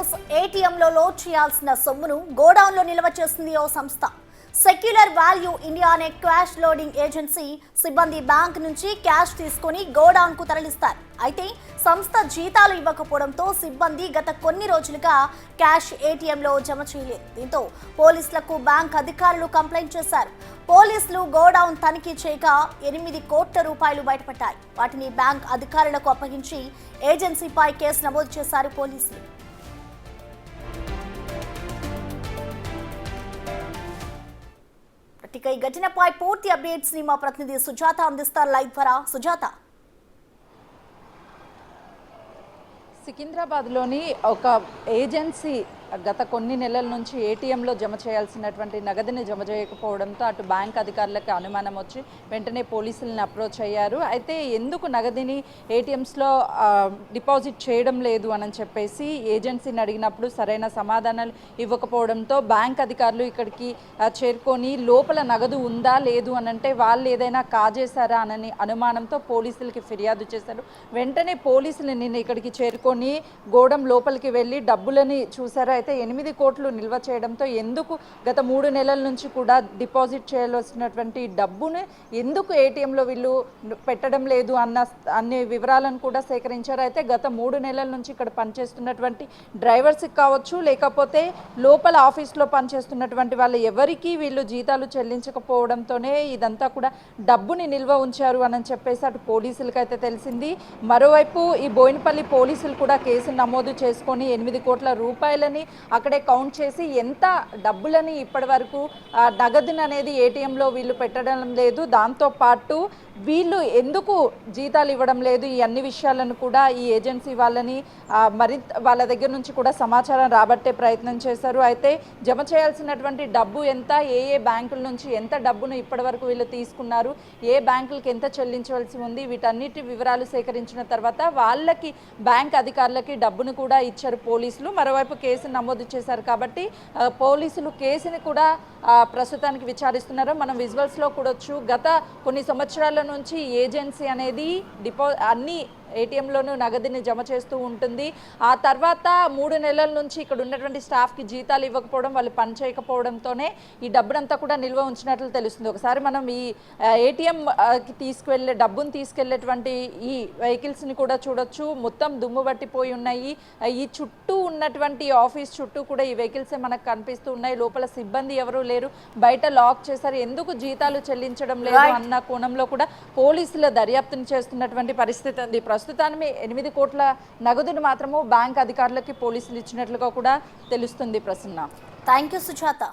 రోజు ఏటీఎంలో లోడ్ చేయాల్సిన సొమ్మును గోడౌన్లో నిల్వ చేస్తుంది ఓ సంస్థ. సెక్యులర్ వాల్యూ ఇండియా అనే క్యాష్ లోడింగ్ ఏజెన్సీ సిబ్బంది బ్యాంక్ నుంచి క్యాష్ తీసుకుని గోడౌన్కు తరలిస్తారు. అయితే సంస్థ జీతాలు ఇవ్వకపోవడంతో సిబ్బంది గత కొన్ని రోజులుగా క్యాష్ ఏటీఎంలో జమ చేయలేదు. దీంతో పోలీసులకు బ్యాంక్ అధికారులు కంప్లైంట్ చేశారు. పోలీసులు గోడౌన్ తనిఖీ చేయగా 8 కోట్ల రూపాయలు బయటపడ్డాయి. వాటిని బ్యాంక్ అధికారులకు అప్పగించి ఏజెన్సీపై కేసు నమోదు చేశారు పోలీసులు. ఇక ఈ ఘటనపై పూర్తి అప్డేట్స్ ని మా ప్రతినిధి సుజాత అందిస్తారు లైవ్ ద్వారా. సుజాత, సికింద్రాబాద్లోని ఒక ఏజెన్సీ గత కొన్ని నెలల నుంచి ఏటీఎంలో జమ చేయాల్సినటువంటి నగదుని జమ చేయకపోవడంతో అటు బ్యాంక్ అధికారులకు అనుమానం వచ్చి వెంటనే పోలీసులను అప్రోచ్ అయ్యారు. అయితే ఎందుకు నగదుని ఏటీఎంస్లో డిపాజిట్ చేయడం లేదు అని చెప్పేసి ఏజెన్సీని అడిగినప్పుడు సరైన సమాధానాలు ఇవ్వకపోవడంతో బ్యాంక్ అధికారులు ఇక్కడికి చేరుకొని లోపల నగదు ఉందా లేదు అని అంటే వాళ్ళు ఏదైనా కాజేశారా అని అనుమానంతో పోలీసులకి ఫిర్యాదు చేశారు. వెంటనే పోలీసులు నిన్న ఇక్కడికి చేరుకొని గోడం లోపలికి వెళ్ళి డబ్బులని చూశారు. అయితే 8 కోట్లు నిల్వ చేయడంతో ఎందుకు గత 3 నెలల నుంచి కూడా డిపాజిట్ చేయాల్సినటువంటి డబ్బును ఎందుకు ఏటీఎంలో వీళ్ళు పెట్టడం లేదు అన్ని వివరాలను కూడా సేకరించారు. అయితే గత 3 నెలల నుంచి ఇక్కడ పనిచేస్తున్నటువంటి డ్రైవర్స్కి కావచ్చు, లేకపోతే లోపల ఆఫీస్లో పనిచేస్తున్నటువంటి వాళ్ళు ఎవరికి వీళ్ళు జీతాలు చెల్లించకపోవడంతోనే ఇదంతా కూడా డబ్బుని నిల్వ ఉంచారు అని చెప్పేసి అటు పోలీసులకి అయితే తెలిసింది. మరోవైపు ఈ బోయినపల్లి పోలీసులు కూడా కేసు నమోదు చేసుకొని 8 కోట్ల రూపాయలని అక్కడే కౌంట్ చేసి ఎంత డబ్బులని ఇప్పటి వరకు నగదుని అనేది ఏటీఎంలో వీళ్ళు పెట్టడం లేదు, దాంతోపాటు వీళ్ళు ఎందుకు జీతాలు ఇవ్వడం లేదు, ఈ అన్ని విషయాలను కూడా ఈ ఏజెన్సీ వాళ్ళని మరింత వాళ్ళ దగ్గర నుంచి కూడా సమాచారం రాబట్టే ప్రయత్నం చేశారు. అయితే జమ చేయాల్సినటువంటి డబ్బు ఎంత, ఏ బ్యాంకుల నుంచి ఎంత డబ్బును ఇప్పటి వరకు వీళ్ళు తీసుకున్నారు, ఏ బ్యాంకులకి ఎంత చెల్లించవలసి ఉంది, వీటన్నిటి వివరాలు సేకరించిన తర్వాత వాళ్ళకి బ్యాంక్ అధికారులకి డబ్బును కూడా ఇచ్చారు పోలీసులు. మరోవైపు కేసు నమోదు చేశారు కాబట్టి పోలీసులు కేసుని కూడా ప్రస్తుతానికి విచారిస్తున్నారు. మనం విజువల్స్లో కూడొచ్చు. గత కొన్ని సంవత్సరాల నుంచి ఏజెన్సీ అనేది అన్ని ఏటీఎంలోనూ నగదుని జమ చేస్తూ ఉంటుంది. ఆ తర్వాత 3 నెలల నుంచి ఇక్కడ ఉన్నటువంటి స్టాఫ్కి జీతాలు ఇవ్వకపోవడం, వాళ్ళు పని చేయకపోవడంతోనే ఈ డబ్బునంతా కూడా నిల్వ ఉంచినట్లు తెలుస్తుంది. ఒకసారి మనం ఈ ఏటీఎంకి డబ్బును తీసుకెళ్లేటువంటి ఈ వెహికల్స్ని కూడా చూడొచ్చు. మొత్తం దుమ్ము పట్టిపోయి ఉన్నాయి. ఈ చుట్టూ ఉన్నటువంటి ఆఫీస్ చుట్టూ కూడా ఈ వెహికల్సే మనకు కనిపిస్తూ ఉన్నాయి. లోపల సిబ్బంది ఎవరూ లేరు, బయట లాక్ చేశారు. ఎందుకు జీతాలు చెల్లించడం లేదు అన్న కోణంలో కూడా పోలీసుల దర్యాప్తును చేస్తున్నటువంటి పరిస్థితి ఉంది. ప్రస్తుతానికి 8 కోట్ల నగదును మాత్రము బ్యాంక్ అధికారులకి పోలీసులు ఇచ్చినట్లుగా కూడా తెలుస్తుంది. Prasanna, thank you Sujatha.